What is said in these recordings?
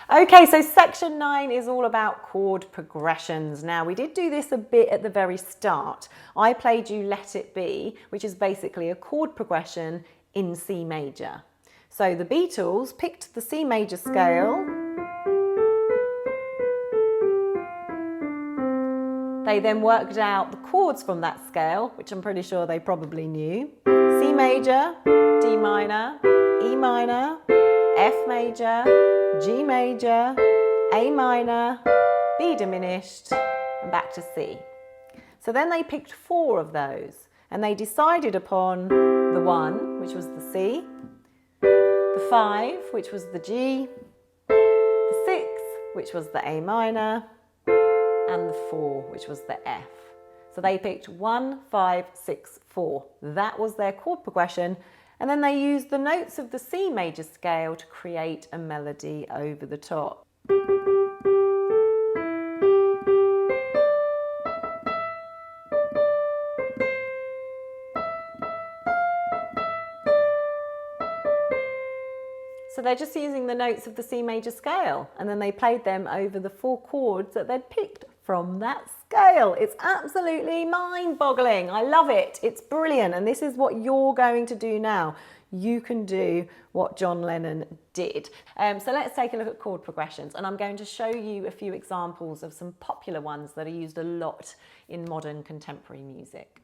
Okay, so section 9 is all about chord progressions. Now, we did do this a bit at the very start. I played you Let It Be, which is basically a chord progression in C major. So the Beatles picked the C major scale. They then worked out the chords from that scale, which I'm pretty sure they probably knew. C major, D minor, E minor, F major, G major, A minor, B diminished, and back to C. So then they picked 4 of those, and they decided upon the 1, which was the C, the 5, which was the G, the 6, which was the A minor, and the 4, which was the F. So they picked 1, 5, 6, 4. That was their chord progression. And then they used the notes of the C major scale to create a melody over the top. So they're just using the notes of the C major scale, and then they played them over the 4 chords that they'd picked from that scale. It's absolutely mind-boggling. I love it. It's brilliant. And this is what you're going to do now. You can do what John Lennon did. So let's take a look at chord progressions, and I'm going to show you a few examples of some popular ones that are used a lot in modern contemporary music.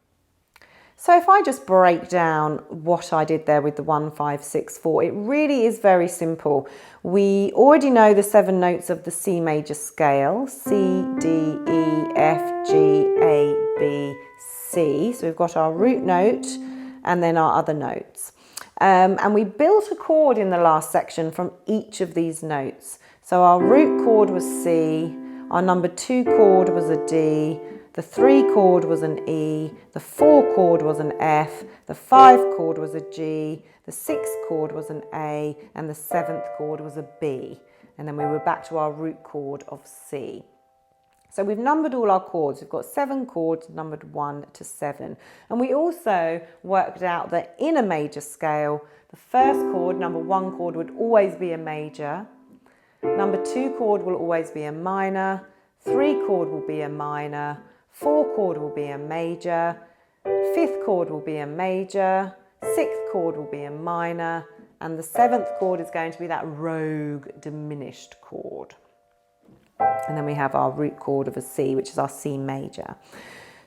So if I just break down what I did there with the 1, 5, 6, 4, it really is very simple. We already know the 7 notes of the C major scale, C, D, E, F, G, A, B, C. So we've got our root note and then our other notes. And we built a chord in the last section from each of these notes. So our root chord was C, our number 2 chord was a D, the 3 chord was an E, the 4 chord was an F, the 5 chord was a G, the 6 chord was an A, and the 7th chord was a B. And then we were back to our root chord of C. So we've numbered all our chords. We've got 7 chords numbered 1 to 7. And we also worked out that in a major scale, the first chord, number 1 chord, would always be a major. Number 2 chord will always be a minor. 3 chord will be a minor. 4 chord will be a major, 5th chord will be a major, 6th chord will be a minor, and the 7th chord is going to be that rogue diminished chord. And then we have our root chord of a C, which is our C major.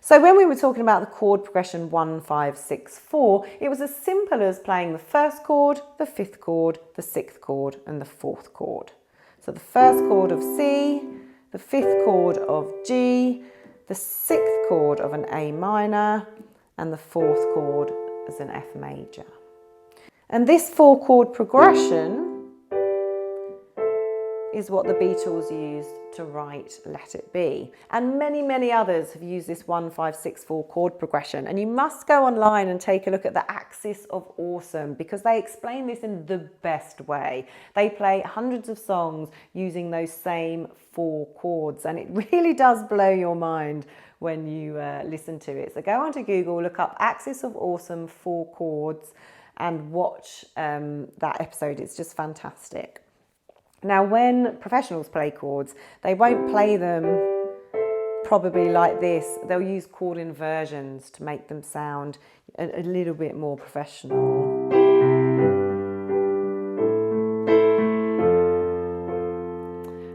So when we were talking about the chord progression 1, 5, 6, 4, it was as simple as playing the first chord, the 5th chord, the 6th chord, and the 4th chord. So the first chord of C, the 5th chord of G, the 6th chord of an A minor, and the 4th chord is an F major. And this 4 chord progression is what the Beatles used to write Let It Be. And many, many others have used this 1, 5, 6, 4 chord progression. And you must go online and take a look at the Axis of Awesome, because they explain this in the best way. They play hundreds of songs using those same 4 chords, and it really does blow your mind when you listen to it. So go onto Google, look up Axis of Awesome 4 chords and watch that episode. It's just fantastic. Now, when professionals play chords, they won't play them probably like this. They'll use chord inversions to make them sound a little bit more professional.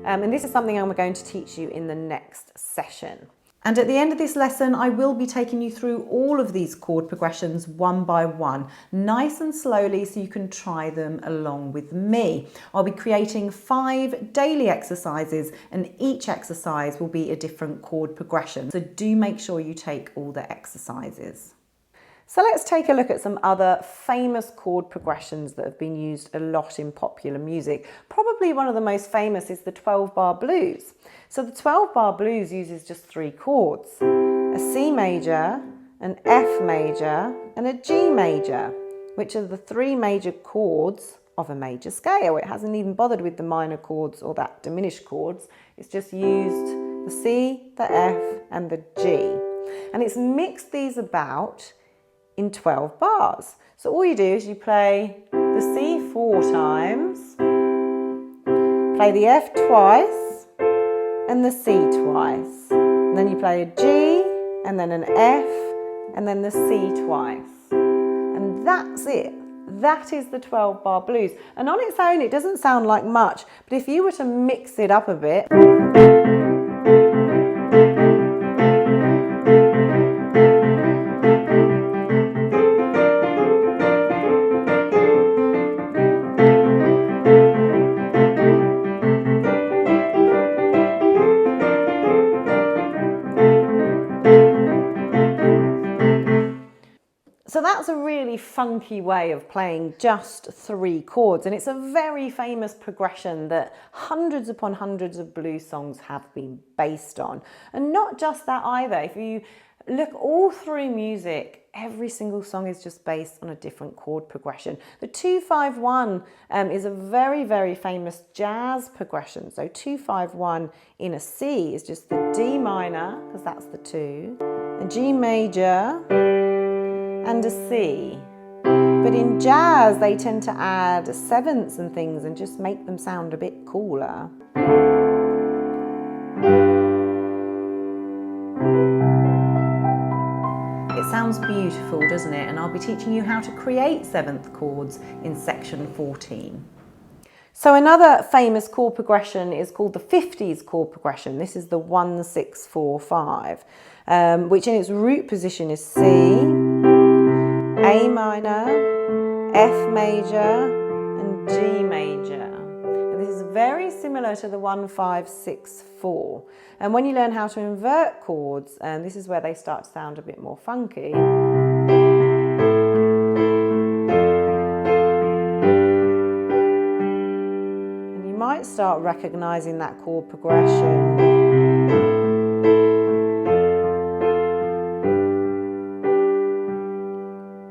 And this is something I'm going to teach you in the next session. And at the end of this lesson, I will be taking you through all of these chord progressions one by one, nice and slowly, so you can try them along with me. I'll be creating 5 daily exercises, and each exercise will be a different chord progression. So do make sure you take all the exercises. So let's take a look at some other famous chord progressions that have been used a lot in popular music. Probably one of the most famous is the 12-bar blues. So the 12-bar blues uses just 3 chords, a C major, an F major, and a G major, which are the 3 major chords of a major scale. It hasn't even bothered with the minor chords or that diminished chords. It's just used the C, the F, and the G. And it's mixed these about in 12 bars. So all you do is you play the C 4 times, Play the F twice and the C twice. And then you play a G and then an F and then the C twice. And that's it. That is the 12-bar blues. And on its own, it doesn't sound like much, but if you were to mix it up a bit, so that's a really funky way of playing just 3 chords, and it's a very famous progression that hundreds upon hundreds of blues songs have been based on. And not just that either. If you look all through music, every single song is just based on a different chord progression. The 2-5-1 is a very, very famous jazz progression. So 2-5-1 in a C is just the D minor, because that's the 2, a G major, and a C. But in jazz, they tend to add sevenths and things and just make them sound a bit cooler. It sounds beautiful, doesn't it? And I'll be teaching you how to create 7th chords in section 14. So another famous chord progression is called the 50s chord progression. This is the 1-6-4-5, which in its root position is C, A minor, F major, and G major. And this is very similar to the 1-5-6-4. And when you learn how to invert chords, this is where they start to sound a bit more funky. And you might start recognizing that chord progression.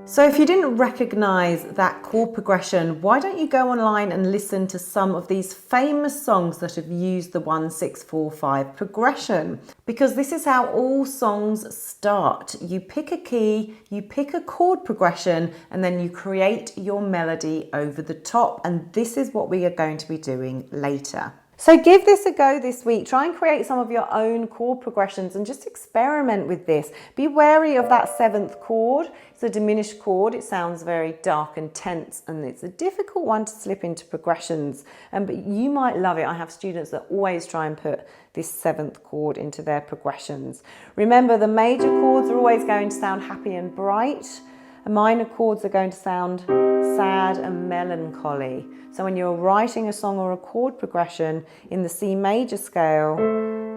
So if you didn't recognise that chord progression, why don't you go online and listen to some of these famous songs that have used the 1-6-4-5 progression? Because this is how all songs start. You pick a key, you pick a chord progression, and then you create your melody over the top. And this is what we are going to be doing later. So give this a go this week. Try and create some of your own chord progressions and just experiment with this. Be wary of that 7th chord. It's a diminished chord. It sounds very dark and tense, and it's a difficult one to slip into progressions. But you might love it. I have students that always try and put this 7th chord into their progressions. Remember, the major chords are always going to sound happy and bright. The minor chords are going to sound sad and melancholy. So when you're writing a song or a chord progression in the C major scale,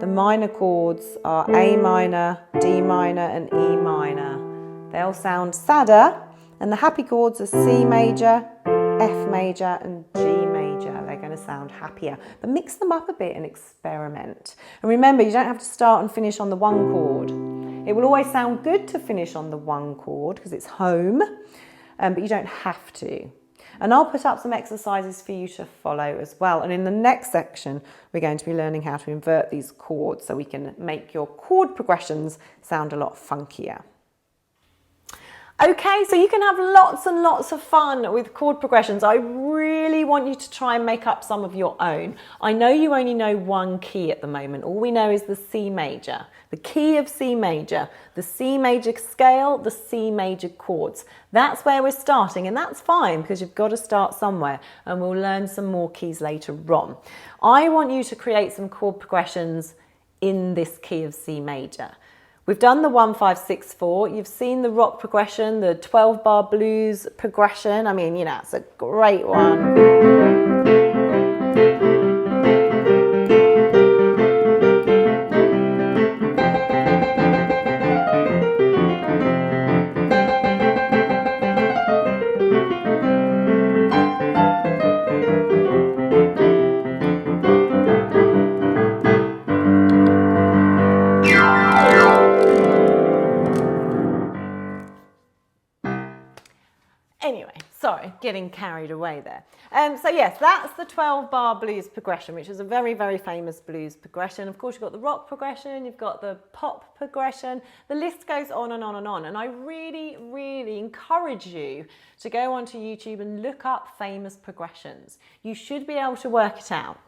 the minor chords are A minor, D minor, and E minor. They'll sound sadder, and the happy chords are C major, F major, and G major. They're going to sound happier. But mix them up a bit and experiment. And remember, you don't have to start and finish on the 1 chord. It will always sound good to finish on the 1 chord because it's home, but you don't have to. And I'll put up some exercises for you to follow as well. And in the next section, we're going to be learning how to invert these chords so we can make your chord progressions sound a lot funkier. Okay, so you can have lots and lots of fun with chord progressions. I really want you to try and make up some of your own. I know you only know 1 key at the moment. All we know is the C major, the key of C major, the C major scale, the C major chords. That's where we're starting, and that's fine because you've got to start somewhere, and we'll learn some more keys later on. I want you to create some chord progressions in this key of C major. We've done the 1-5-6-4. You've seen the rock progression, the 12-bar blues progression. I mean, you know, it's a great one. Anyway, sorry, getting carried away there. So yes, that's the 12-bar blues progression, which is a very, very famous blues progression. Of course, you've got the rock progression, you've got the pop progression. The list goes on and on and on. And I really, really encourage you to go onto YouTube and look up famous progressions. You should be able to work it out.